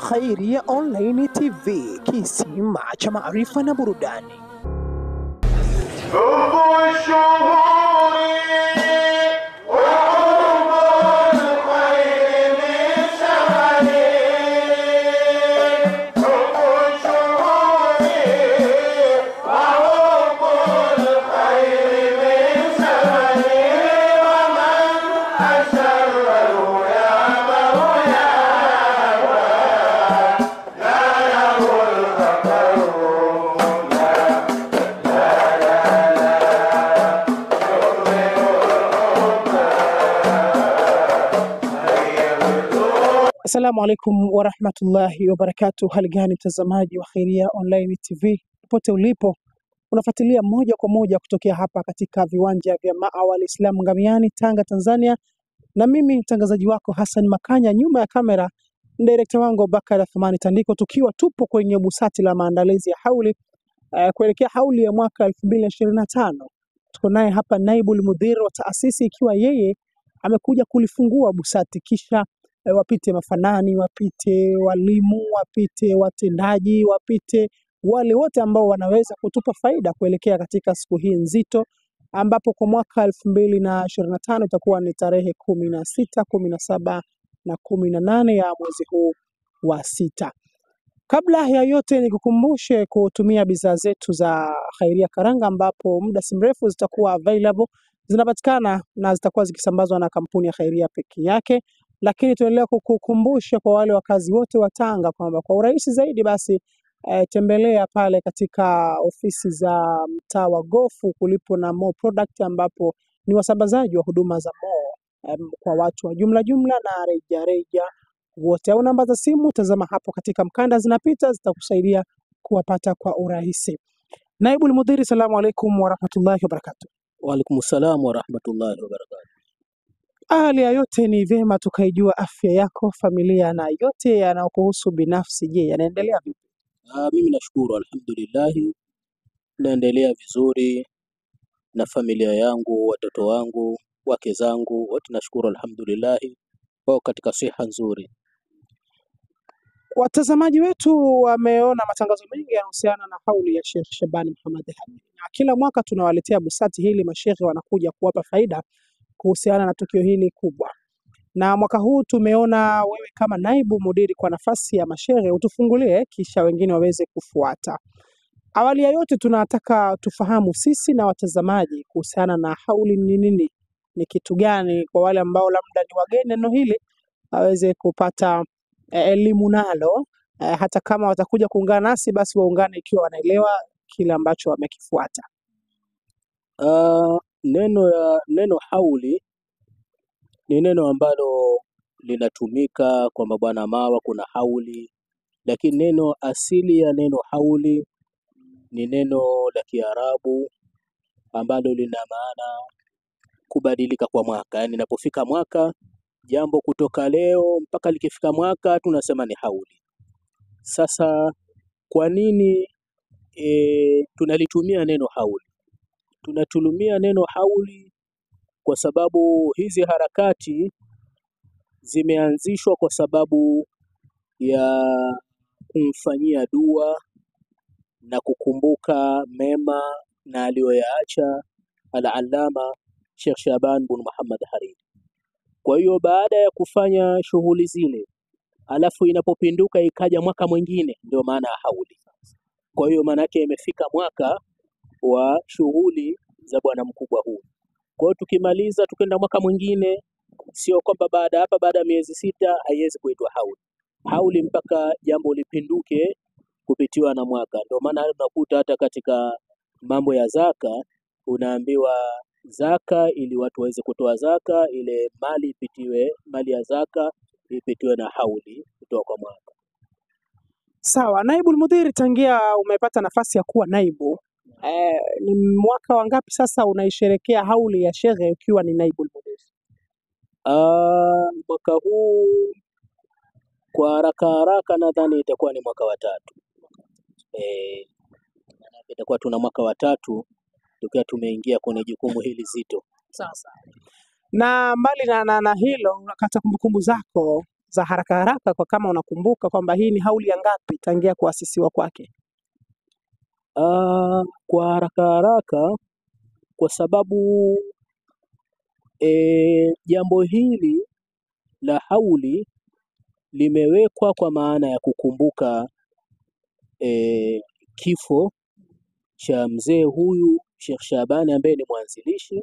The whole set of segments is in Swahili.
Khairia Online TV, kisima cha maarifa na burudani. Assalamu alaikum warahmatullahi wabarakatuh. Hali gani mtazamaji wa Khairia Online TV popote ulipo, unafuatilia moja kwa moja kutokea hapa katika viwanja vya Maawal Islam Ngamiani, Tanga, Tanzania, na mimi mtangazaji wako Hassan Makanya, nyuma ya kamera director wangu Bakari Athmani Tandiko, tukiwa tupo kwenye busati la maandalizi ya hauli kuelekea hauli ya mwaka 2025. Tuko naye hapa naibu mudhir wa taasisi, ikiwa yeye amekuja kulifungua busati, kisha wapite mafanani, wapite walimu, wapite watendaji, wapite wale wote ambao wanaweza kutupa faida kuelekea katika siku hii nzito, ambapo kwa mwaka 2025 itakuwa ni tarehe 16, 17 na 18 ya mwezi huu wa sita. Kabla ya yote nikukumbushe kutumia bidhaa zetu za Khairia Karanga, ambapo muda si mrefu zitakuwa available, zinapatikana na zitakuwa zikisambazwa na kampuni ya Khairia pekee yake. Lakini tuendelea kukukumbusha kwa wale wakazi wote wa Tanga kwamba kwa urahisi zaidi basi tembelea pale katika ofisi za mtaa wa Gofu kulipo na Mo Product, ambapo ni wasambazaji wa huduma za Mo kwa watu wa jumla na reja wote. Au namba za simu tazama hapo katika mkanda zinapita, zitakusaidia kuwapata kwa urahisi. Naibu Mudhiri, salamu alaikum warahmatullahi wabarakatuh. Wa alaikum salaam warahmatullahi wabarakatuh. Hali ya yote ni vyema tukaijua afya yako, familia na yote yanayokuhusu binafsi. Je, yanaendelea vipi? Mimi nashukuru, alhamdulillah, naendelea vizuri na familia yangu, watoto wangu, wake zangu, wote nashukuru alhamdulillah, wao katika siha nzuri. Watazamaji wetu wameona matangazo mengi yanahusiana na hauli ya Sheikh Shabani Muhammad Hamid, na kila mwaka tunawaletea busati hili, masheikh wanakuja kuwapa faida kuhusiana na tukio hili kubwa. Na mwaka huu tumeona wewe kama naibu mudiri kwa nafasi ya mashehe utufungulie, kisha wengine waweze kufuata. Awali ya yote tunataka tufahamu sisi na watazamaji kuhusiana na hauli ni nini, ni kitu gani, kwa wale ambao labda ni wageni neno hili waweze kupata elimu nalo, hata kama watakuja kuungana nasi basi waungane ikiwa wanaelewa kile ambacho wamekifuata. Neno hauli ni neno ambalo linatumika kwa mabwana mawa, kuna hauli, lakini neno asili ya neno hauli ni neno la Kiarabu ambalo lina maana kubadilika kwa mwaka. Yaani inapofika mwaka, jambo kutoka leo mpaka likifika mwaka tunasema ni hauli. Sasa kwa nini tunalitumia neno hauli? Tunatumia neno hauli kwa sababu hizi harakati zimeanzishwa kwa sababu ya kumfanyia dua na kukumbuka mema na aliyoyaacha al-Allama Sheikh Shaban bin Muhammad Hariri. Kwa hiyo baada ya kufanya shughuli zile, alafu inapopinduka ikaja mwaka mwingine, ndio maana ya hauli. Kwa hiyo maana yake imefika mwaka wa shughuli za bwana mkubwa huu. Kwa hiyo tukimaliza tukenda mwaka mwingine, sio kwamba baada ya miezi 6 haiwezi kuitwa hauli. Hauli mpaka jambo lipinduke kupitiwa na mwaka. Ndio maana unakuta hata katika mambo ya zaka unaambiwa zaka, ili watu waweze kutoa zaka, ile mali ya zaka ipitiwe na hauli kutoka kwa mwaka. Sawa, naibu mudhiri, tangia umepata nafasi ya kuwa naibu, ni mwaka wangapi sasa unaisherekea hauli ya shekhe ukiwa ni naibu mudhiri? Mwaka huu kwa haraka nadhani itakuwa ni mwaka wa 3. Itakuwa tuna mwaka wa 3 tukiwa tumeingia kwenye jukumu hili zito. Sasa Na mbali na hilo, kata kumbukumbu zako za haraka haraka, kwa kama unakumbuka kwamba hii ni hauli ya ngapi tangia kuasisiwa kwake? Kwa haraka haraka, kwa sababu jambo hili la hauli limewekwa kwa maana ya kukumbuka kifo cha mzee huyu Sheikh Shabani ambaye ni mwanzilishi.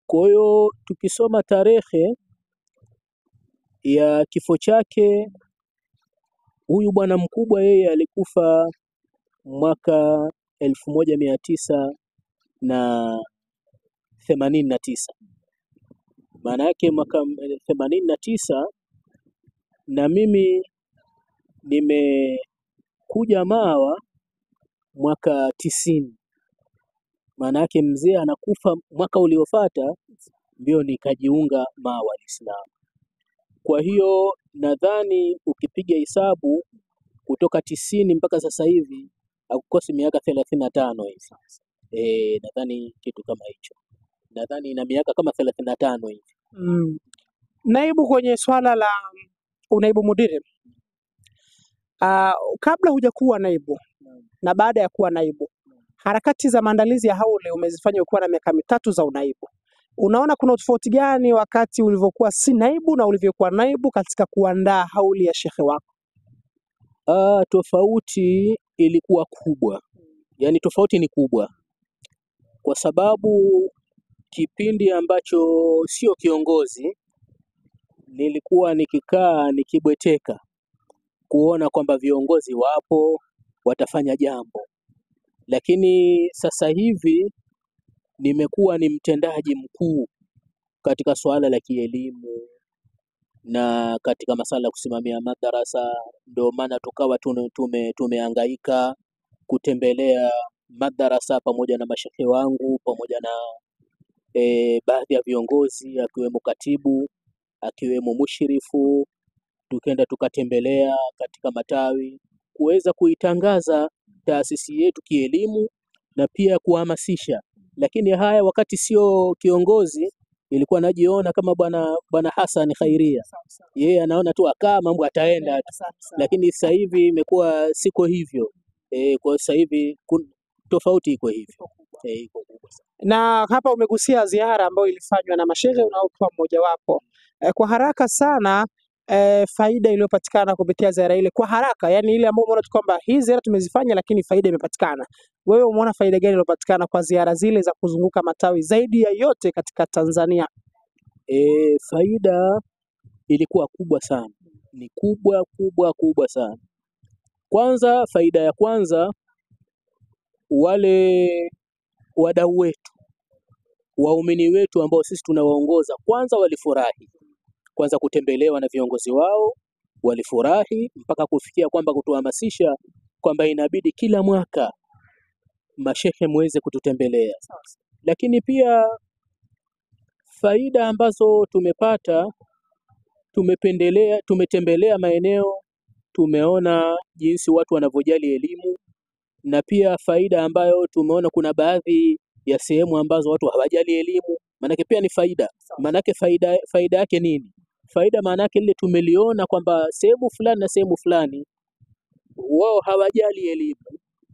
Kwa hiyo tukisoma tarehe ya kifo chake, huyu bwana mkubwa yeye alikufa mwaka 1989. Maana yake mwaka 89, na mimi nimekuja Mawa mwaka 90. Maana yake mzee anakufa mwaka uliofuata ndio nikajiunga Mawa Islam. Kwa hiyo nadhani ukipiga hesabu kutoka 90 mpaka sasa hivi hakukosi miaka 35 hivi. Nadhani kitu kama hicho. Nadhani ina miaka kama 35 hivi. Naibu, kwenye swala la unaibu mudiri, kabla hujakuwa naibu na baada ya kuwa naibu, harakati za maandalizi ya hauli umezifanya ukiwa na miaka mitatu za unaibu. Unaona kuna tofauti gani wakati ulivyokuwa si naibu na ulivyokuwa naibu katika kuandaa hauli ya shekhe wako? Tofauti ilikuwa kubwa. Yaani tofauti ni kubwa. Kwa sababu kipindi ambacho sio kiongozi, nilikuwa nikikaa nikibweteka kuona kwamba viongozi wapo watafanya jambo. Lakini sasa hivi nimekuwa ni mtendaji mkuu katika swala la kielimu na katika masala ya kusimamia madarasa. Ndio maana tukawa tumehangaika kutembelea madarasa pamoja na mashehe wangu pamoja na baadhi ya viongozi akiwemo katibu, akiwemo mushirifu. Tukenda tukatembelea katika matawi kuweza kuitangaza taasisi yetu kielimu na pia kuhamasisha. Lakini haya wakati sio kiongozi ilikuwa najiona kama bwana Hassan Khairia. Yeye anaona tu akaa mambo ataenda. Lakini sasa hivi imekuwa siko hivyo. Kwa sasa hivi tofauti iko hivyo. Iko kubwa. Na hapa umegusia ziara ambayo ilifanywa na mashehe unaokuwa mmoja wapo. Kwa haraka sana, faida iliyopatikana kupitia ziara ile kwa haraka, yani ile ambayo umeona tu kwamba hii ziara tumezifanya lakini faida imepatikana. Wewe umeona faida gani iliyopatikana kwa ziara zile za kuzunguka matawi zaidi ya yote katika Tanzania? Faida ilikuwa kubwa sana. Ni kubwa sana. Kwanza, faida ya kwanza, wale wadau wetu, waumini wetu ambao sisi tunawaongoza, kwanza walifurahi. Kwanza kutembelewa na viongozi wao, walifurahi mpaka kufikia kwamba kutuhamasisha kwamba inabidi kila mwaka mashehe muweze kututembelea. Lakini pia faida ambazo tumepata, tumetembelea maeneo, tumeona jinsi watu wanavyojali elimu, na pia faida ambayo tumeona kuna baadhi ya sehemu ambazo watu hawajali elimu. Manake pia ni faida. Manake faida yake nini? Faida maana yake ile tumeliona kwamba sehemu fulani na sehemu fulani wao hawajali elimu.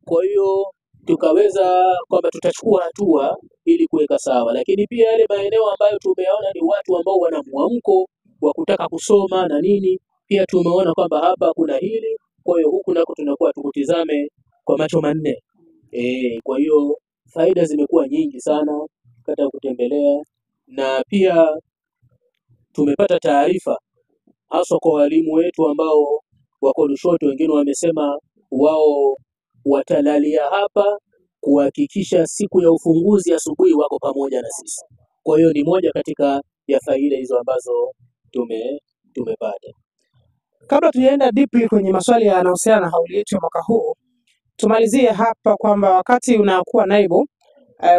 Kwa hiyo tukaweza kwamba tutachukua hatua ili kuweka sawa. Lakini pia yale maeneo ambayo tumeona ni watu ambao wana mwamko wa kutaka kusoma na nini, pia tumeona kwamba hapa kuna hili. Kwa hiyo huku nako tunakuwa tukutizame kwa macho manne. Kwa hiyo faida zimekuwa nyingi sana katika kutembelea, na pia tumepata taarifa haswa kwa walimu wetu ambao wako Lushoto. Wengine wamesema wao watalalia hapa kuhakikisha siku ya ufunguzi asubuhi wako pamoja na sisi. Kwa hiyo ni moja katika ya faida hizo ambazo tumepata. Kabla tujaenda deeply kwenye maswali yanayohusiana na hauli yetu ya mwaka huu, tumalizie hapa kwamba wakati unakuwa naibu,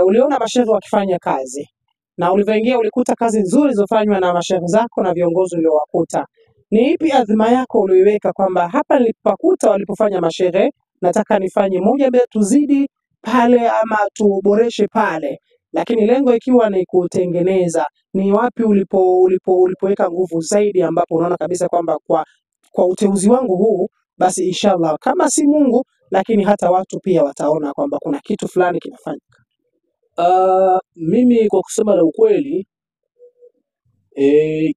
uliona mashehe wakifanya kazi na ulivyoingia ulikuta kazi nzuri zilizofanywa na mashehe zako na viongozi uliowakuta. Ni ipi adhima yako uliweka kwamba hapa nilipakuta walipofanya mashehe, nataka nifanye moja mbili tuzidi pale ama tuboreshe pale, lakini lengo ikiwa ni kutengeneza. Ni wapi ulipoweka nguvu zaidi, ambapo unaona kabisa kwamba kwa uteuzi wangu huu, basi inshallah kama si Mungu, lakini hata watu pia wataona kwamba kuna kitu fulani kinafanya. Mimi kwa kusema la ukweli,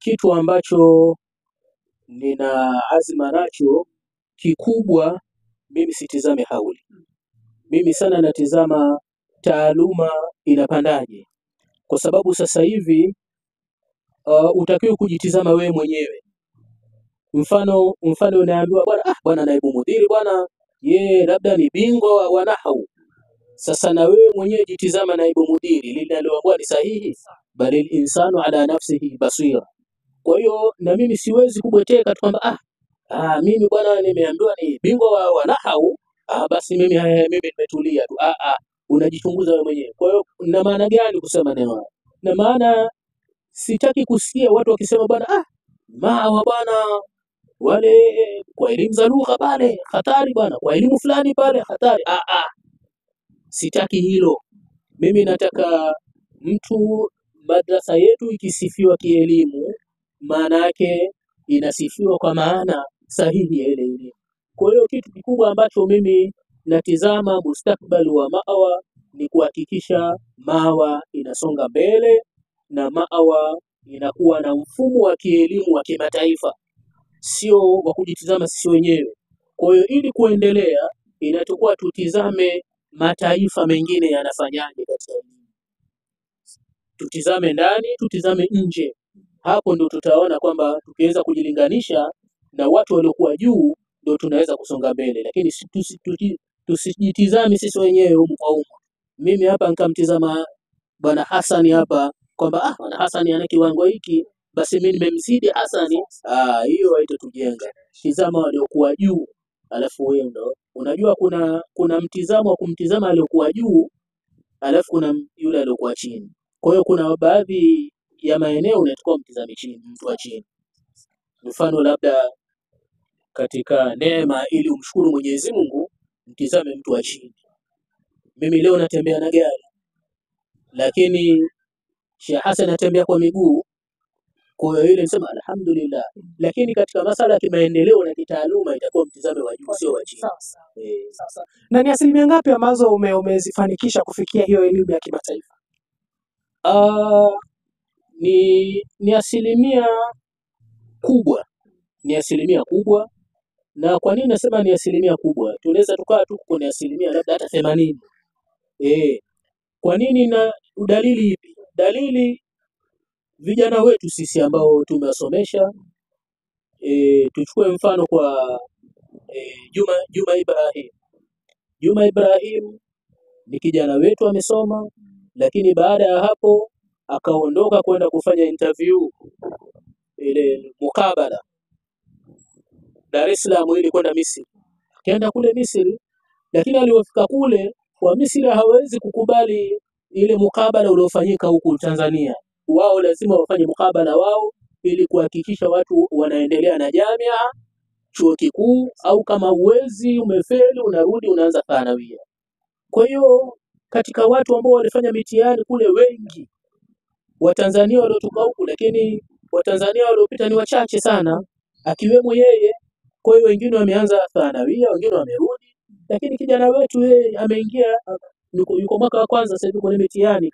kitu ambacho nina azma nacho kikubwa, mimi sitizame hauli. Mimi sana natizama taaluma inapandaje, kwa sababu sasa hivi utakiwa kujitizama wewe mwenyewe. Mfano unaambiwa bwana naibu mudhiri bwana ye labda ni bingwa wa nahwu. Sasa na wewe mwenyewe jitizama, naibu mudhiri, linaloambiwa ni sahihi? Bali insanu ala nafsihi basira. Kwa hiyo na mimi siwezi kubweteka tu kwamba mimi bwana nimeambiwa ni bingwa wa nahwu, basi mimi nimetulia tu. Unajichunguza wewe mwenyewe. Kwa hiyo na maana gani kusema neno haya? Na maana sitaki kusikia watu wakisema bwana mawa bwana wale kwa elimu za lugha pale hatari bwana, kwa elimu fulani pale hatari. Sitaki hilo. Mimi nataka mtu, madrasa yetu ikisifiwa kielimu, maana yake inasifiwa kwa maana sahihi ya ile elimu. Kwa hiyo kitu kikubwa ambacho mimi natizama mustakbali wa Mawa ni kuhakikisha Mawa inasonga mbele na Mawa inakuwa na mfumo wa kielimu wa kimataifa, sio wa kujitizama sisi wenyewe. Kwa hiyo ili kuendelea, inatakiwa tutizame mataifa mengine yanafanyaje katika elimu, tutizame ndani, tutizame nje. Hapo ndio tutaona kwamba tukiweza kujilinganisha na watu waliokuwa juu ndio tunaweza kusonga mbele, lakini tusijitizame sisi wenyewe humu kwa humu. Mimi hapa nikamtizama bwana Hasani hapa kwamba bwana Hasani ana kiwango hiki, basi mimi nimemzidi Hasani. Hiyo haitatujenga. Tizama waliokuwa juu, alafu wewe ndo unajua kuna mtizamo wa kumtizama aliokuwa juu, alafu kuna yule aliokuwa chini. Kwa hiyo kuna baadhi ya maeneo unatakiwa mtizame chini, mtu wa chini. Mfano labda katika neema, ili umshukuru Mwenyezi Mungu, mtizame mtu wa chini. Mimi leo natembea na gari, lakini Sheikh Hassan anatembea kwa miguu. Kwa hiyo ile nisema alhamdulillah. Lakini katika masala ya kimaendeleo na kitaaluma itakuwa mtizame wa juu, sio wa chini. Sasa na ni asilimia ngapi ambazo umezifanikisha kufikia hiyo elimu ya kimataifa? Ni asilimia kubwa, ni asilimia kubwa. Na kwa nini nasema ni asilimia kubwa? Tunaweza tukaa tu kwenye asilimia labda hata 80. Kwa nini? Na udalili ipi? Dalili, vijana wetu sisi ambao tumewasomesha, tuchukue mfano kwa Juma Ibrahim ni kijana wetu amesoma, lakini baada ya hapo akaondoka kwenda kufanya interview ile mukabala Dar es Salaam ili kwenda Misri. Akaenda kule Misri, lakini alipofika kule wa Misri hawezi kukubali ile mukabala uliofanyika huku Tanzania. Wao lazima wafanye mukabala wao ili kuhakikisha watu wanaendelea na jamia, chuo kikuu, au kama uwezi umefeli unarudi unaanza thanawia. Kwa hiyo katika watu ambao walifanya mitihani kule, wengi Watanzania waliotoka huku, lakini Watanzania waliopita ni wachache sana, akiwemo yeye. Kwa hiyo wengine wameanza thanawia, wengine wamerudi, lakini kijana wetu yeye ameingia, yuko mwaka wa kwanza sasa hivi kwenye mitihani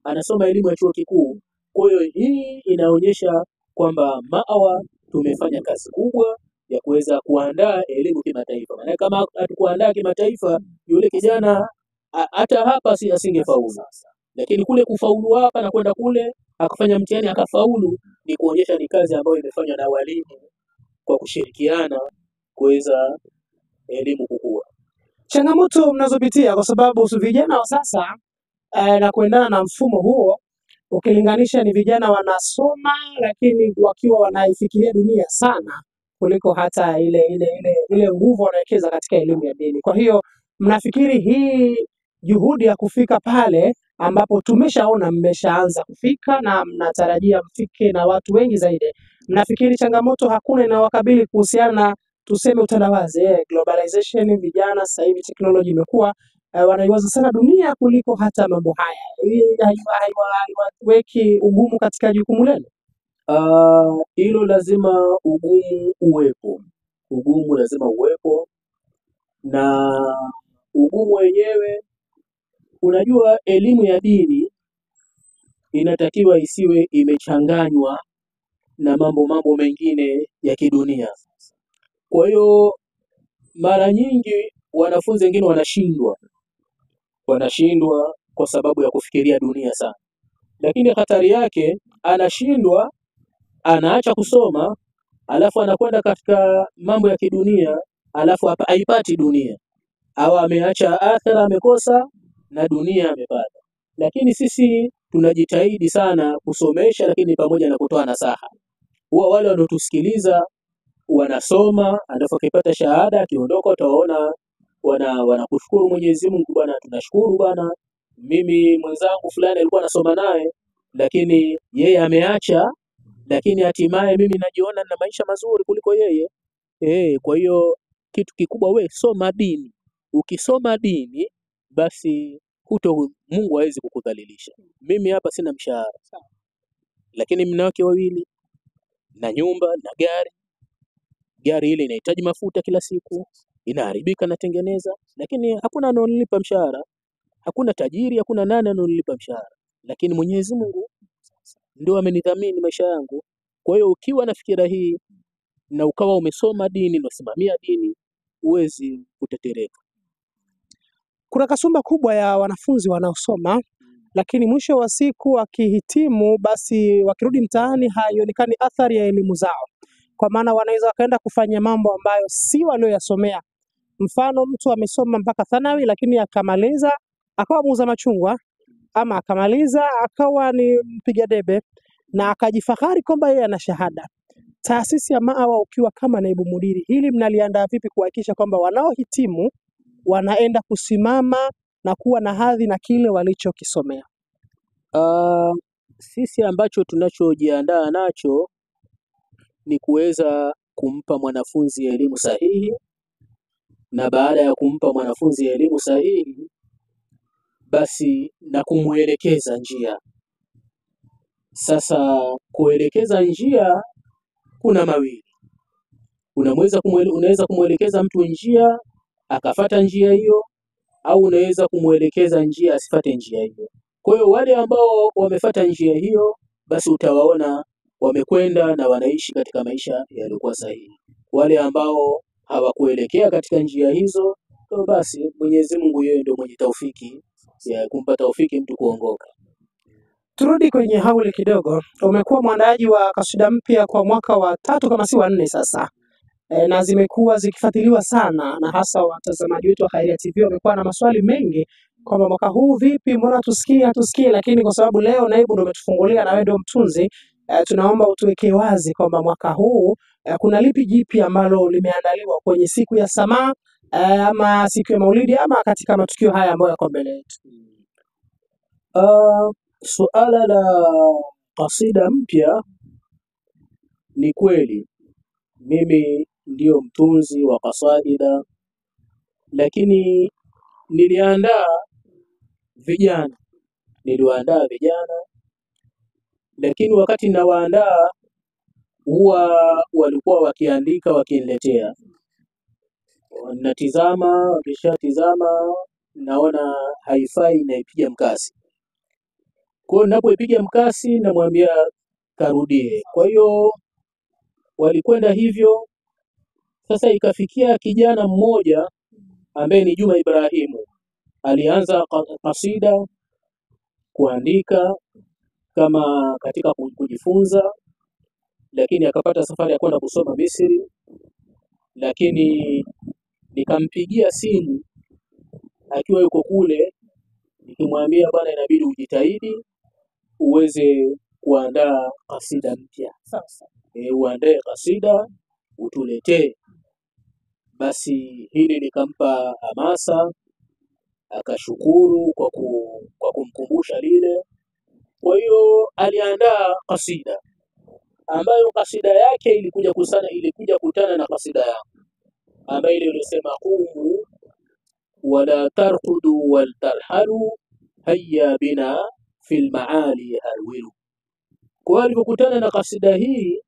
anasoma elimu ya chuo kikuu. Kwa hiyo hii inaonyesha kwamba Mawa tumefanya kazi kubwa ya kuweza kuandaa elimu kimataifa. Maana kama hatukuandaa kimataifa, yule kijana hata hapa asingefaulu. Lakini kule kufaulu hapa na kwenda kule akafanya mtihani akafaulu, ni kuonyesha ni kazi ambayo imefanywa na walimu kwa kushirikiana kuweza elimu kukua. Changamoto mnazopitia kwa sababu vijana wa sasa na kuendana na mfumo huo, ukilinganisha ni vijana wanasoma lakini wakiwa wanaifikiria dunia sana kuliko hata ile nguvu wanawekeza katika elimu ya dini. Kwa hiyo mnafikiri hii juhudi ya kufika pale ambapo tumeshaona mmeshaanza kufika na mnatarajia mfike na watu wengi zaidi, mnafikiri changamoto hakuna inawakabili kuhusiana na tuseme utandawazi, globalization? Vijana sasa hivi teknolojia imekuwa wanaiwaza sana dunia kuliko hata mambo haya. Hii haiweki ugumu katika jukumu lenu? Hilo lazima ugumu uwepo, ugumu lazima uwepo, na ugumu wenyewe, unajua elimu ya dini inatakiwa isiwe imechanganywa na mambo mengine ya kidunia. Kwa hiyo mara nyingi wanafunzi wengine wanashindwa kwa sababu ya kufikiria dunia sana, lakini hatari yake anashindwa, anaacha kusoma, alafu anakwenda katika mambo ya kidunia, alafu haipati dunia, au ameacha akhera, amekosa na dunia amepata. Lakini sisi tunajitahidi sana kusomesha, lakini pamoja na kutoa nasaha. Huwa wale wanaotusikiliza wanasoma, alafu akipata shahada, akiondoka utawaona wanakushukuru Mwenyezi Mungu, bwana tunashukuru bwana, mimi mwenzangu fulani alikuwa nasoma naye lakini yeye ameacha, lakini hatimaye mimi najiona na maisha mazuri kuliko yeye. Kwa hiyo kitu kikubwa, we soma dini. Ukisoma dini basi Mungu hawezi kukudhalilisha. Mimi hapa sina mshahara, lakini mna wake wawili na nyumba na gari ile inahitaji mafuta kila siku, inaharibika, natengeneza, lakini hakuna anonilipa mshahara, hakuna tajiri, hakuna nani anonilipa mshahara, lakini Mwenyezi Mungu ndio amenidhamini maisha yangu. Kwa hiyo ukiwa na fikira hii na ukawa umesoma dini na usimamia dini, huwezi kutetereka. Kuna kasumba kubwa ya wanafunzi wanaosoma, lakini mwisho wa siku wakihitimu, basi wakirudi mtaani haionekani athari ya elimu zao, kwa maana wanaweza wakaenda kufanya mambo ambayo si walioyasomea. Mfano, mtu amesoma mpaka thanawi, lakini akamaliza akawa muuza machungwa, ama akamaliza akawa ni mpiga debe na akajifahari kwamba yeye ana shahada. Taasisi ya Maawa, ukiwa kama naibu mudiri, hili mnaliandaa vipi kuhakikisha kwamba wanaohitimu wanaenda kusimama na kuwa na hadhi na kile walichokisomea? Sisi ambacho tunachojiandaa nacho ni kuweza kumpa mwanafunzi elimu sahihi, na baada ya kumpa mwanafunzi elimu sahihi basi na kumwelekeza njia. Sasa kuelekeza njia kuna mawili. Unaweza kumwelekeza mtu njia akafata njia hiyo, au unaweza kumwelekeza njia asifate njia hiyo. Kwa hiyo wale ambao wamefata njia hiyo, basi utawaona wamekwenda na wanaishi katika maisha yaliyokuwa sahihi. Wale ambao hawakuelekea katika njia hizo, basi Mwenyezi Mungu yeye ndio mwenye taufiki ya kumpa taufiki mtu kuongoka. Turudi kwenye hauli kidogo. Umekuwa mwandaaji wa kasida mpya kwa mwaka wa 3 kama si wa 4 sasa, na zimekuwa zikifuatiliwa sana, na hasa watazamaji wetu wa Khairia TV wamekuwa na maswali mengi kwamba mwaka huu vipi, mbona tusikie, lakini kwa sababu leo naibu ndio umetufungulia na wewe ndio mtunzi, tunaomba utuweke wazi kwamba mwaka huu kuna lipi jipya ambalo limeandaliwa kwenye siku ya Samaa, ama siku ya Maulidi, ama katika matukio haya ambayo yako mbele yetu. Suala la kasida mpya, ni kweli mimi ndio mtunzi wa kasaida, lakini niliwaandaa vijana, lakini wakati nawaandaa huwa walikuwa wakiandika wakiniletea, natizama, wakishatizama naona haifai, naipiga mkasi. Kwa hiyo ninapoipiga mkasi namwambia karudie. Kwa hiyo walikwenda hivyo. Sasa ikafikia kijana mmoja ambaye ni Juma Ibrahimu, alianza kasida kuandika kama katika kujifunza, lakini akapata safari ya kwenda kusoma Misri, lakini nikampigia simu akiwa yuko kule, nikimwambia bwana, inabidi ujitahidi uweze kuandaa kasida mpya. Sasa uandae kasida utuletee. Basi hili likampa hamasa, akashukuru kwa kumkumbusha lile. Kwa hiyo aliandaa kasida ambayo kasida yake ilikuja kutana na kasida yangu ambayo ile ilisema humu wala tarqudu wal tarhalu hayya bina fil maali harwilu. Kwa alipokutana na kasida hii,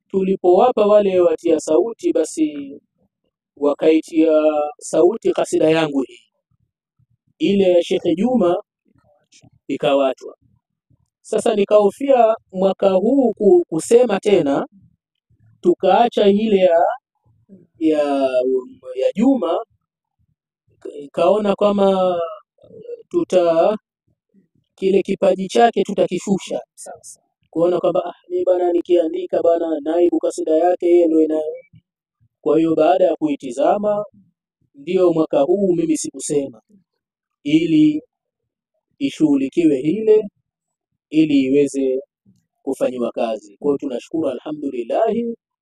tulipowapa wale watia sauti, basi wakaitia sauti kasida yangu hii, ile ya Sheikh Juma ikawachwa. Sasa nikahofia mwaka huu kusema tena, tukaacha ile ya Juma, ikaona kama kile kipaji chake tutakishusha, kuona kwamba mimi bana nikiandika bana naibu kasida yake yeye ndio inayo. Kwa hiyo baada ya kuitizama, ndio mwaka huu mimi sikusema, ili ishughulikiwe ile, ili iweze kufanywa kazi. Kwa hiyo tunashukuru, alhamdulillah,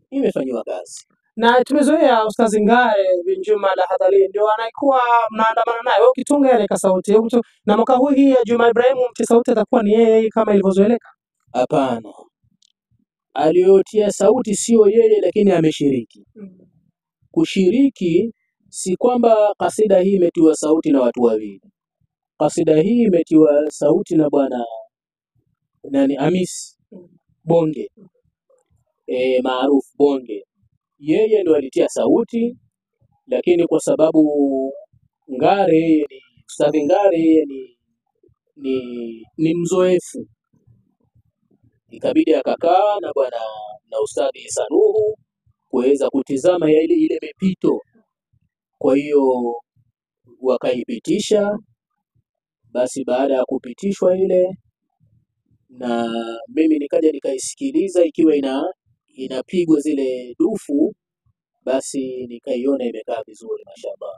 imefanywa kazi. Na tumezoea Ustazi Ngare bin Juma Al-Hadhali ndio anaikuwa mnaandamana naye, wewe ukitunga yale kasauti, na mwaka huu hii ya Juma Ibrahim mti sauti atakuwa ni yeye kama ilivyozoeleka? Hapana, aliyotia sauti sio yeye, lakini ameshiriki. Kushiriki si kwamba kasida hii imetiwa sauti na watu wawili. Kasida hii imetiwa sauti na bwana Hamis Bonge, maarufu Bonge. Yeye ndo alitia sauti, lakini kwa sababu Ngare Ustadhi Ngare ni mzoefu, ikabidi akakaa na Ustadhi Sanuhu kuweza kutizama ile mipito. Kwa hiyo wakaipitisha. Basi baada ya kupitishwa ile, na mimi nikaja nikaisikiliza ikiwa inapigwa zile dufu, basi nikaiona imekaa vizuri, mashaallah.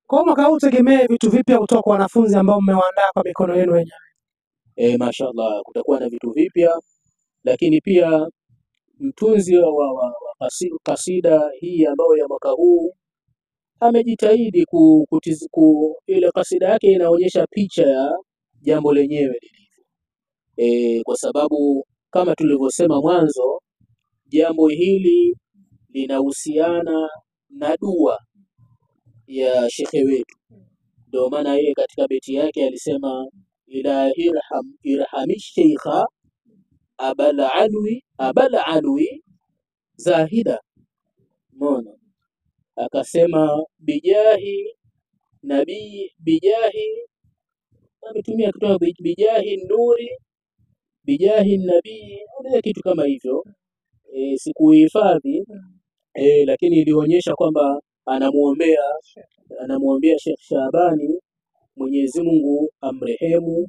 Kwa mwaka huu tegemee vitu vipya kutoka kwa wanafunzi ambao mmewaandaa kwa mikono yenu wenyewe. Mashaallah, kutakuwa na vitu vipya, lakini pia mtunzi wa kasida hii ambayo ya mwaka huu amejitahidi ile kasida yake inaonyesha picha ya jambo lenyewe lilivyo. Kwa sababu kama tulivyosema mwanzo, jambo hili linahusiana na dua ya shekhe wetu. Ndio maana yeye katika beti yake alisema irhami sheikha abal alwi zahida. Mbona akasema bijahi nabii, ametumia kutoka bijahi nuri, bijahi nabii, kitu kama hivyo. Sikuhifadhi, lakini ilionyesha kwamba anamwombea Sheikh Shabani, Mwenyezi Mungu amrehemu,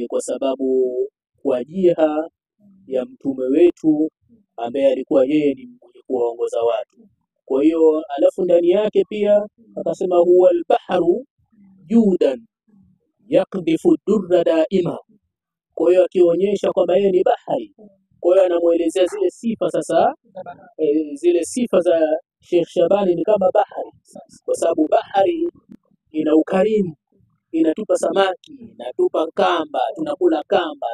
kwa sababu kwa jiha ya mtume wetu ambaye alikuwa yeye ni mwenye kuwaongoza watu. Kwa hiyo alafu ndani yake pia akasema huwa al-bahru judan yakdifu durra daima. Kwa hiyo akionyesha kwamba yeye ni bahari. Kwa hiyo anamuelezea zile sifa sasa, zile sifa za Sheikh Shabani ni kama bahari, kwa sababu bahari ina ukarimu, inatupa samaki, inatupa kamba,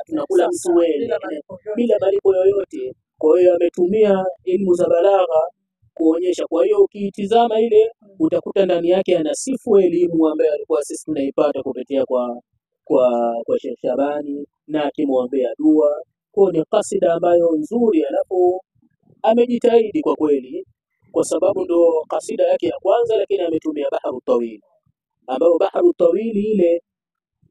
tunakula msueli bila malipo yoyote. Kwa hiyo ametumia elimu za balagha kuonyesha. Kwa hiyo ukiitizama ile utakuta ndani yake anasifu elimu ambayo alikuwa sisi tunaipata kupitia kwa Sheikh Shabani, na akimwombea dua. Kwa ni kasida ambayo nzuri, alafu amejitahidi kwa kweli, kwa sababu ndo kasida yake ya kwanza, lakini ametumia Bahru Tawil, ambayo Bahru Tawil ile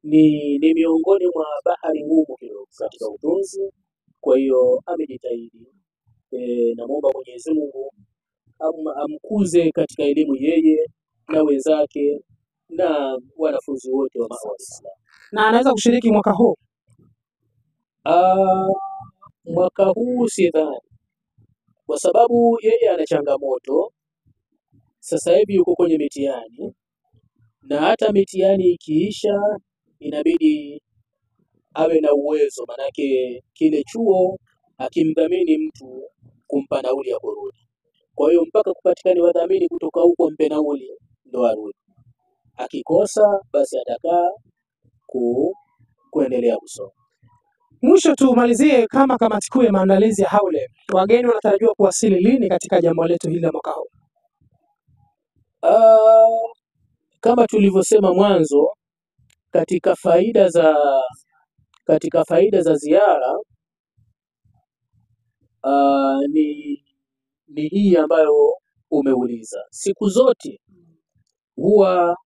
ni miongoni mwa bahari ngumu kidogo katika utunzi. Kwa hiyo amejitahidi. Namuomba Mwenyezi Mungu amkuze katika elimu yeye na wenzake na wanafunzi wote wa Islam. Na anaweza kushiriki mwaka huu? Mwaka huu sidhani, kwa sababu yeye ana changamoto. Sasa hivi yuko kwenye mitihani, na hata mitihani ikiisha inabidi awe na uwezo, manake kile chuo akimdhamini mtu kumpa nauli ya kurudi. Kwa hiyo mpaka kupatikane wadhamini kutoka huko mpe nauli ndo arudi. Akikosa basi atakaa kuendelea kusoma. Mwisho tumalizie, kama kamati kuu ya maandalizi ya Haule, wageni wanatarajiwa kuwasili lini katika jambo letu hili la mwaka huu? kama tulivyosema mwanzo, katika faida za ziara ni hii ambayo umeuliza. Siku zote huwa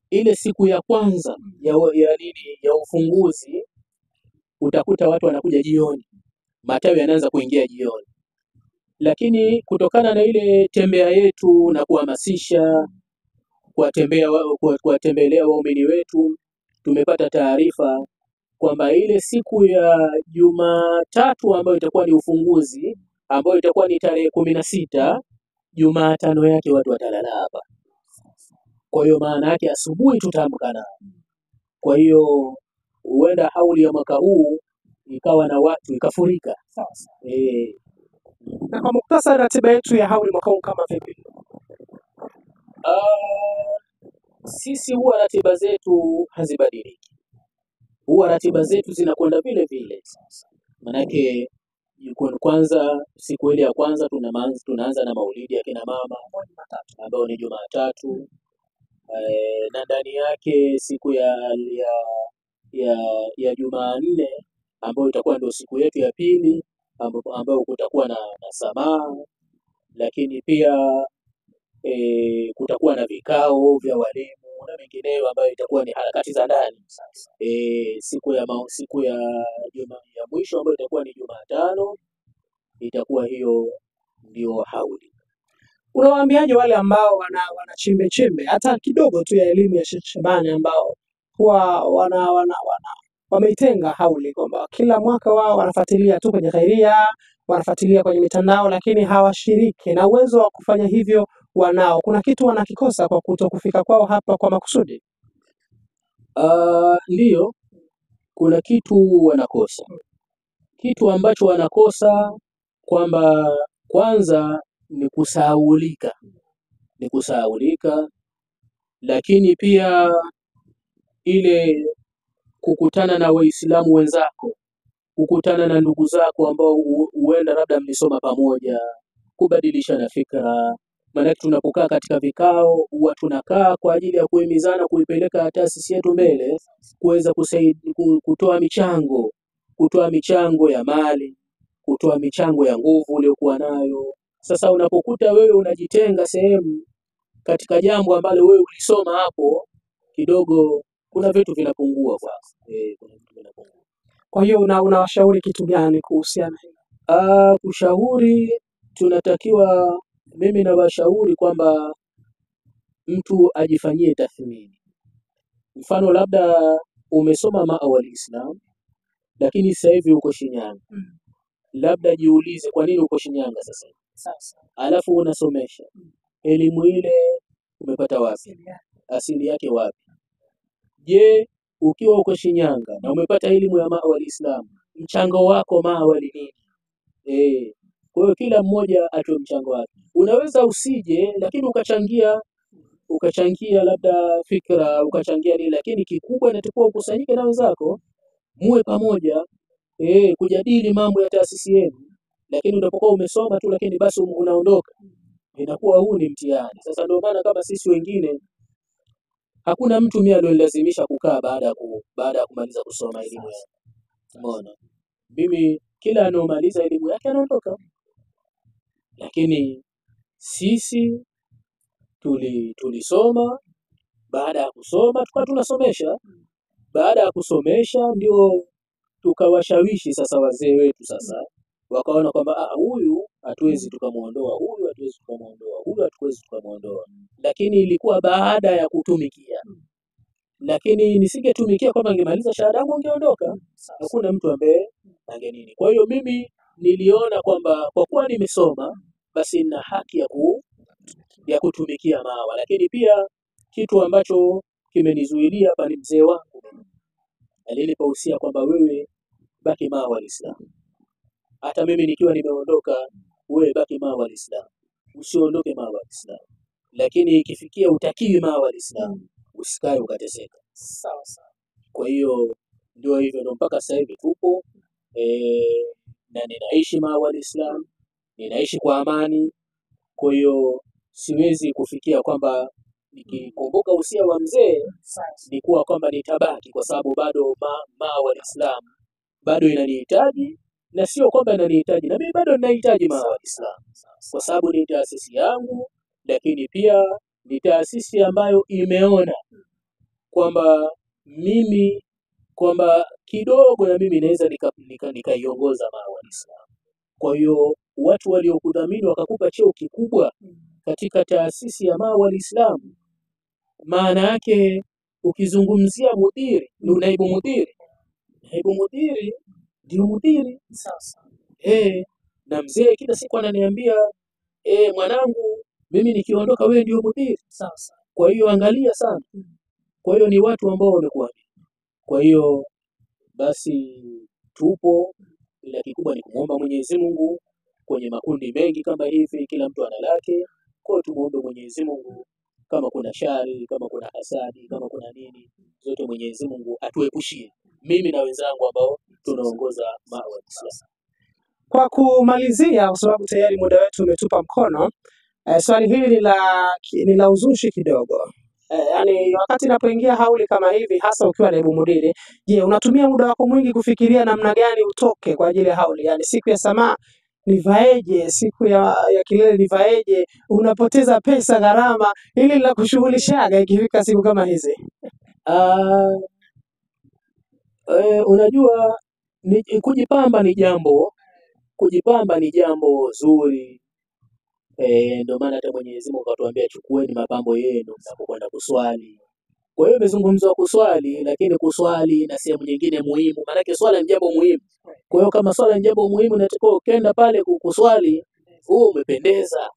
ile siku ya kwanza ya ufunguzi utakuta watu wanakuja jioni, matawi yanaanza kuingia jioni, lakini kutokana na ile tembea yetu na kuhamasisha kuwatembelea waumini wetu, tumepata taarifa kwamba ile siku ya Jumatatu ambayo itakuwa ni ufunguzi, ambayo itakuwa ni tarehe 16, Jumatano yake watu watalala hapa. Kwa hiyo maana yake asubuhi tutaamka nao. Kwa hiyo huenda hauli ya mwaka huu ikawa na watu ikafurika. Sasa. Na kwa muktasa ratiba yetu ya hauli mwaka huu kama vipi? Sisi huwa ratiba zetu hazibadiliki. Huwa ratiba zetu zinakwenda vile vile. Manake kwanza siku ile ya kwanza tunaanza na maulidi ya kina mama ambayo ni Jumatatu, na ndani yake siku ya Jumanne ambayo itakuwa ndio siku yetu ya pili ambayo kutakuwa na samaha, lakini pia kutakuwa na vikao vya walimu na mengineyo ambayo itakuwa ni harakati za ndani. Siku ya mwisho ambayo itakuwa ni Jumatano, itakuwa hiyo ndio hauli. Unawaambiaje wale ambao wana chembe hata kidogo tu ya elimu ya Sheikh Shabani ambao huwa wameitenga hauli kwamba kila mwaka wao wanafuatilia tu kwenye khairia, wanafuatilia kwenye mitandao, lakini hawashiriki, na uwezo wa kufanya hivyo wanao, kuna kitu wanakikosa kwa kutokufika kwao hapa kwa makusudi? Ndiyo, kuna kitu wanakosa. Kitu ambacho wanakosa kwamba kwanza ni kusahaulika, lakini pia ile kukutana na Waislamu wenzako, kukutana na ndugu zako ambao huenda labda mlisoma pamoja, kubadilishana fikra. Maana tunapokaa katika vikao huwa tunakaa kwa ajili ya kuhimizana kuipeleka taasisi yetu mbele, kuweza kutoa michango ya mali, kutoa michango ya nguvu uliokuwa nayo. Sasa unapokuta wewe unajitenga sehemu katika jambo ambalo wewe ulisoma hapo, kidogo kuna vitu vinapungua kwa. Kuna vitu vinapungua. Kwa hiyo unawashauri kitu gani kuhusiana hilo? Kushauri, tunatakiwa, mimi nawashauri kwamba mtu ajifanyie tathmini. Mfano labda umesoma Maawali Islam, lakini sasa hivi uko Shinyanga. Labda jiulize kwa nini uko Shinyanga sasa. Alafu unasomesha. Elimu ile umepata wapi? Asili yake wapi? Je, ukiwa uko Shinyanga na umepata elimu ya Maawali Islam, mchango wako Maawali nini? Kwa hiyo kila mmoja atoe mchango wake. Unaweza usije lakini ukachangia labda fikra, ukachangia nini, lakini kikubwa inatakiwa ukusanyike na wenzako, muwe pamoja, kujadili mambo ya taasisi yenu. Lakini unapokuwa umesoma tu lakini basi unaondoka, inakuwa huu ni mtihani. Sasa ndio maana kama sisi wengine hakuna mtu mimi aliyolazimisha kukaa baada ya kumaliza kusoma elimu yake. Umeona? Mimi kila anomaliza elimu yake anaondoka. Lakini sisi tulisoma, baada ya kusoma tukawa tunasomesha. Baada ya kusomesha ndio tukawashawishi sasa wazee wetu, sasa wakaona kwamba huyu hatuwezi tukamuondoa, huyu hatuwezi tukamuondoa, huyu hatuwezi tukamuondoa. Lakini ilikuwa baada ya kutumikia. Lakini nisingetumikia kwamba ningemaliza shahada yangu ningeondoka. Hakuna mtu ambaye angenini. Kwa hiyo mimi niliona kwamba kwa kuwa nimesoma basi nina haki ya kutumikia Mawa. Lakini pia kitu ambacho kimenizuilia hapa ni mzee wangu alinipahusia kwamba wewe baki Mawa Islam. Hata mimi nikiwa nimeondoka, wewe baki Mawa Islam, usiondoke Mawa Islam. Lakini ikifikia utakiwi Mawa Islam, usikae ukateseka. Sawa. Kwa hiyo ndio hivyo, ndio mpaka sasa hivi tupo na ninaishi Mawa Islam, ninaishi kwa amani. Kwa hiyo siwezi kufikia kwamba nikikumbuka usia wa mzee ni kuwa kwamba nitabaki, kwa sababu bado Mawa Islam bado inanihitaji, na sio kwamba inanihitaji, na mimi bado ninahitaji Mawa Islam, kwa sababu ni taasisi yangu, lakini pia ni taasisi ambayo imeona kwamba mimi kwamba kidogo na mimi naweza nikaiongoza Mawa Islam. Kwa hiyo watu waliokudhamini wakakupa cheo kikubwa katika taasisi ya Mawa Islam, maana yake ukizungumzia mudiri ni naibu mudiri, naibu mudiri ndio mudiri sasa. Na mzee kila siku ananiambia mwanangu, mimi nikiondoka wewe ndio mudiri sasa. Kwa hiyo angalia sana. Kwa hiyo ni watu ambao wamekuamini. Kwa hiyo basi tupo, ila kikubwa ni kumwomba Mwenyezi Mungu. Kwenye makundi mengi kama hivi kila mtu ana lake, kwa hiyo tumuombe Mwenyezi Mungu, kama kuna shari, kama kuna hasadi, kama kuna nini, zote Mwenyezi Mungu atuepushie, mimi na wenzangu ambao tunaongoza Mawa Islam. Kwa kumalizia, kwa sababu tayari muda wetu umetupa mkono, swali hili ni la uzushi kidogo. Yaani wakati napoingia hauli kama hivi, hasa ukiwa naibu mudiri, je, unatumia muda wako mwingi kufikiria namna gani utoke kwa ajili ya hauli? Yaani siku ya Samaa nivaeje, siku ya kilele nivaeje? Unapoteza pesa, gharama, hili linakushughulishaga ikifika siku kama hizi? Unajua kujipamba ni jambo zuri. Ndio maana hata Mwenyezi Mungu akatuambia chukueni mapambo yenu mnapokwenda kuswali. Kwa hiyo imezungumzwa kuswali, lakini kuswali na sehemu nyingine muhimu, maana swala ni jambo muhimu. Kwa hiyo kama swala ni jambo muhimu, nataka ukienda pale kuswali umependeza.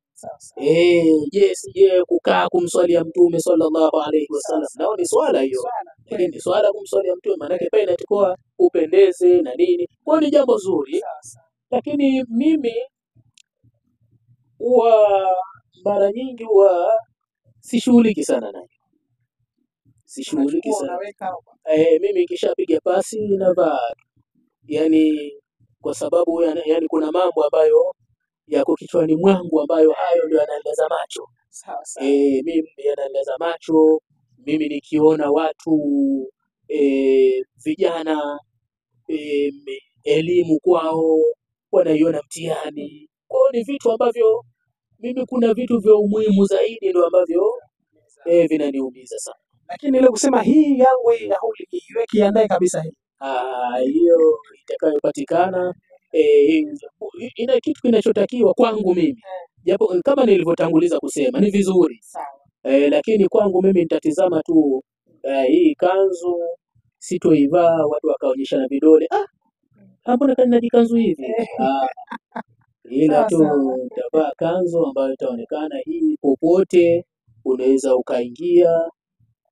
Je, kukaa kumswalia Mtume sallallahu alaihi wasallam nao ni swala hiyo, lakini ni swala kumswalia Mtume, maana pale inatakiwa upendeze na nini, kwa ni jambo zuri. Lakini mimi mara nyingi sishughuliki sana nayo, sishughuliki sana. Mimi kishapiga pasi navaa, yani kwa sababu yani kuna mambo ambayo yako kichwani mwangu ambayo hayo ndio yananilaza macho. Mimi yananilaza macho, mimi nikiona watu vijana elimu kwao wanaiona mtihani. Kwa hiyo ni vitu ambavyo mimi kuna vitu vya umuhimu zaidi ndio ambavyo vinaniumiza sana. Lakini ile kusema hii yangu hii ya hauli iwe kiandae kabisa hii. Hiyo itakayopatikana ina kitu kinachotakiwa kwangu mimi. Japo kama nilivyotanguliza kusema ni vizuri. Lakini kwangu mimi nitatizama tu hii kanzu sitoivaa watu wakaonyeshana vidole. Mbona kani kanzu hivi? Ila tu nitavaa kanzu ambayo itaonekana hii popote unaweza ukaingia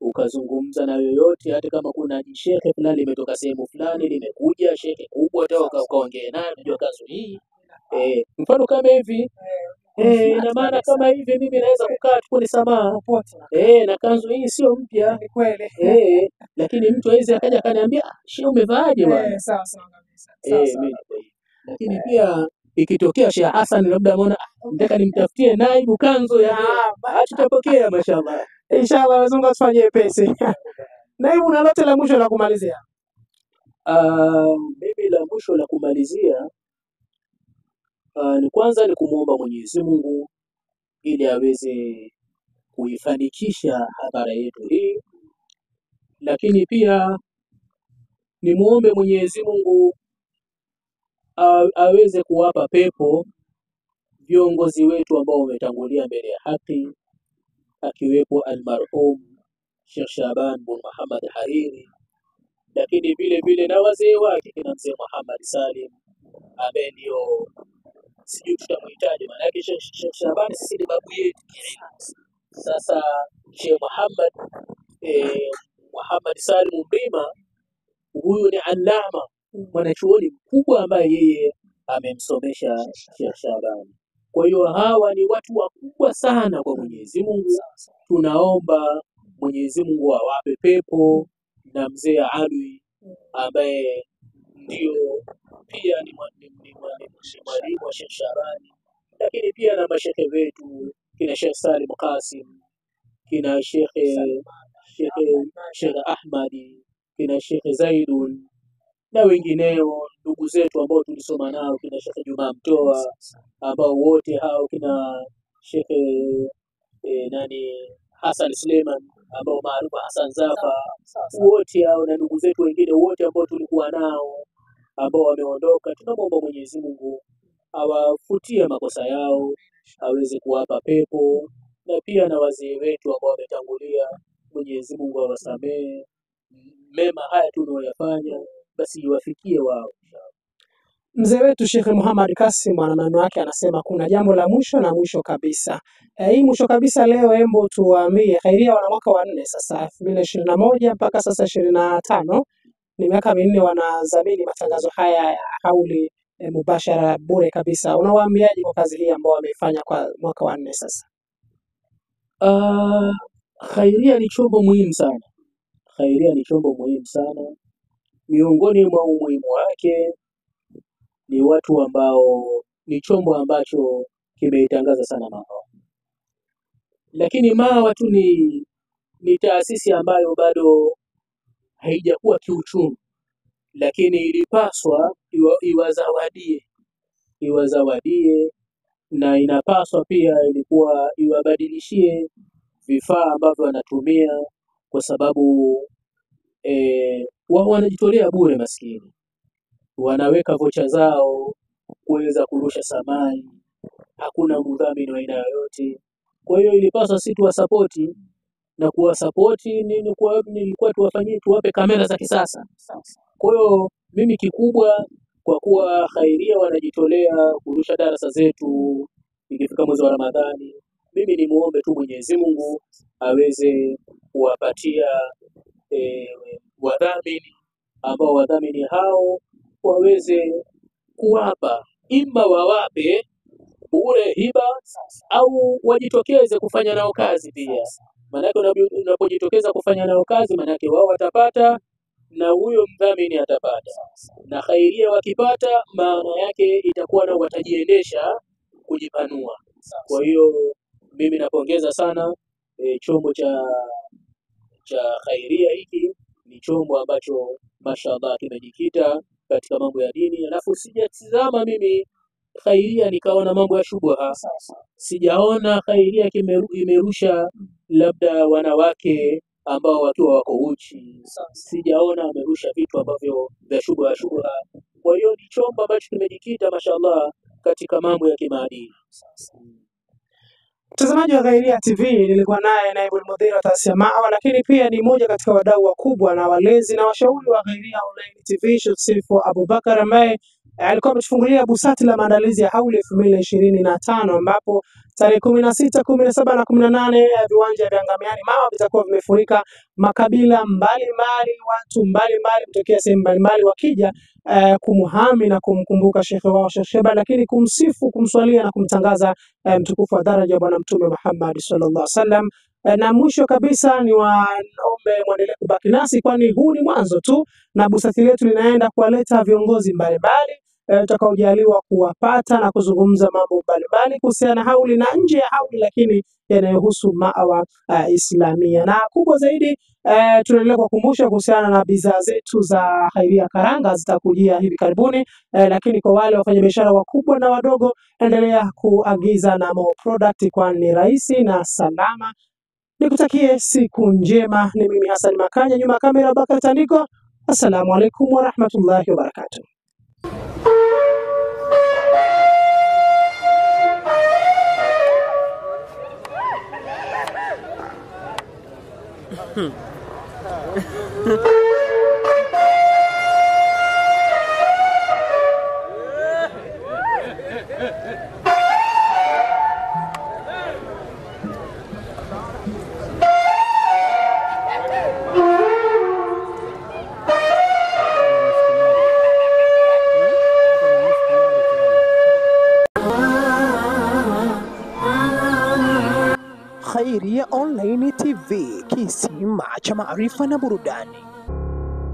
ukazungumza na yoyote, hata kama kuna shehe fulani limetoka sehemu fulani limekuja shehe kubwa hata ukaongea naye, unajua kanzu hii mfano kama hivi ina maana kama hivi mimi naweza kukaa tu Samaa na kanzu hii sio mpya kweli, lakini mtu hawezi akaja akaniambia shehe umevaaje bwana? Sawa kabisa. Lakini pia ikitokea Sheikh Hassan labda ameona nataka nimtafutie naibu kanzu ya tutapokea mashallah. Inshallah wazungu wasifanye pesi. Naibu, una lote la mwisho la kumalizia? Mimi la mwisho la kumalizia ni kwanza ni kumwomba Mwenyezi Mungu ili aweze kuifanikisha hadhara yetu hii, lakini pia ni muombe Mwenyezi Mungu aweze kuwapa pepo viongozi wetu ambao wametangulia mbele ya haki, akiwepo almarhum Sheikh Shaban bin Muhammad Hariri, lakini vile vile na wazee wake kina mzee Muhammad Salim ambaye ndio sijui tutamhitaji, maana yake Sheikh Shaban sisi ni babu yetu. Sasa Sheikh Muhammad Salim Mrima, huyu ni alama mwanachuoni mkubwa ambaye yeye amemsomesha Sheikh Shaban. Kwa hiyo hawa ni watu wakubwa sana kwa Mwenyezi Mungu. Tunaomba Mwenyezi Mungu awape pepo, na mzee Ali ambaye ndio pia ni mwalimu wa Sheikh Shaban, lakini pia na mashehe wetu kina Sheikh Salim Qasim, kina Sheikh Ahmadi, kina Sheikh Zaidun na wengineo, ndugu zetu ambao tulisoma nao, kina Sheikh Juma Mtoa, ambao wote hao kina Sheikh Hassan Suleiman ambao maarufu Hassan Zafa, wote hao na ndugu zetu wengine wote ambao tulikuwa nao ambao wameondoka, tunamwomba Mwenyezi Mungu awafutie makosa yao, aweze kuwapa pepo, na pia na wazee wetu ambao wametangulia, Mwenyezi Mungu awasamehe mema haya tunayoyafanya, basi iwafikie wao. Mzee wetu Sheikh Muhammad Kasim ana maneno yake, anasema kuna jambo la mwisho na mwisho kabisa. Hii mwisho kabisa leo, hembo tuwaambie Khairia wana mwaka wa 4 sasa, 2021 mpaka sasa 25, ni miaka minne wanadhamini matangazo haya ya Hauli mubashara bure kabisa. Unawaambiaje kwa kazi hii ambao wameifanya kwa mwaka wa 4 sasa? Khairia ni chombo muhimu sana. Khairia ni chombo muhimu sana. Miongoni mwa umuhimu wake ni watu ambao ni chombo ambacho kimeitangaza sana Mawa. Lakini Mawa tu ni taasisi ambayo bado haijakuwa kiuchumi, lakini ilipaswa iwazawadie na inapaswa pia ilikuwa iwabadilishie vifaa ambavyo wanatumia, kwa sababu wao wanajitolea bure maskini. Wanaweka vocha zao kuweza kurusha samai, hakuna mdhamini wa aina yoyote. Kwa hiyo ilipaswa sisi tuwasapoti, na kuwasapoti nilikuwa tuwape kamera za kisasa. Kwa hiyo mimi kikubwa, kwa kuwa Khairia wanajitolea kurusha darasa zetu ikifika mwezi wa Ramadhani, mimi ni muombe tu Mwenyezi Mungu aweze kuwapatia wadhamini, ambao wadhamini hao waweze kuwapa, ima wawape bure hiba au wajitokeze kufanya nao kazi pia. Maanake unapojitokeza kufanya nao kazi, maanake wao watapata na huyo mdhamini atapata, na Khairia wakipata, maana yake itakuwa na watajiendesha kujipanua. Kwa hiyo mimi napongeza sana chombo cha Khairia. Hiki ni chombo ambacho mashallah kimejikita katika mambo ya dini, alafu sijatizama mimi Khairia nikaona mambo ya shubha. Sijaona Khairia imerusha labda wanawake ambao wakiwa wako uchi, sijaona amerusha vitu ambavyo vya shubha. Kwa hiyo ni chombo ambacho kimejikita mashallah katika mambo ya kimaadili. Mtazamaji wa Khairia TV, nilikuwa naye naibu mudhiri wa taasisi ya Mawa, lakini pia ni mmoja katika wadau wakubwa na walezi na washauri wa Khairia Online TV, Sheikh Sifu Abubakar, ambaye alikuwa ametufungulia busati la maandalizi ya Hauli 2025, ambapo tarehe 16, 17 na 18 viwanja vya Ngamiani Mawa vitakuwa vimefurika makabila mbalimbali, watu mbalimbali kutokea sehemu mbalimbali, wakija kumuhami na kumkumbuka shekhe wao Sheikh Sheba, lakini kumsifu, kumswalia na kumtangaza mtukufu wa daraja Bwana Mtume Muhammad sallallahu alaihi wasallam. Na mwisho kabisa ni waombe muendelee kubaki nasi, kwani huu ni mwanzo tu, na busati letu linaenda kuwaleta viongozi mbalimbali utakaojaliwa kuwapata na kuzungumza mambo mbalimbali kuhusiana na Hauli na nje ya Hauli, lakini yanayohusu Mawa Islamia. Na kubwa zaidi, tunaendelea kukumbusha kuhusiana na bidhaa zetu za Khairia Karanga zitakujia hivi karibuni, lakini kwa wale wafanyabiashara wakubwa na wadogo, endelea kuagiza na Mo product, kwani ni rahisi na salama. Nikutakie siku njema. Ni mimi Hassan Makanya, nyuma kamera Bakar Tandiko. Assalamu alaikum wa rahmatullahi wa barakatuh. Khairia Online TV, kisima cha maarifa na burudani.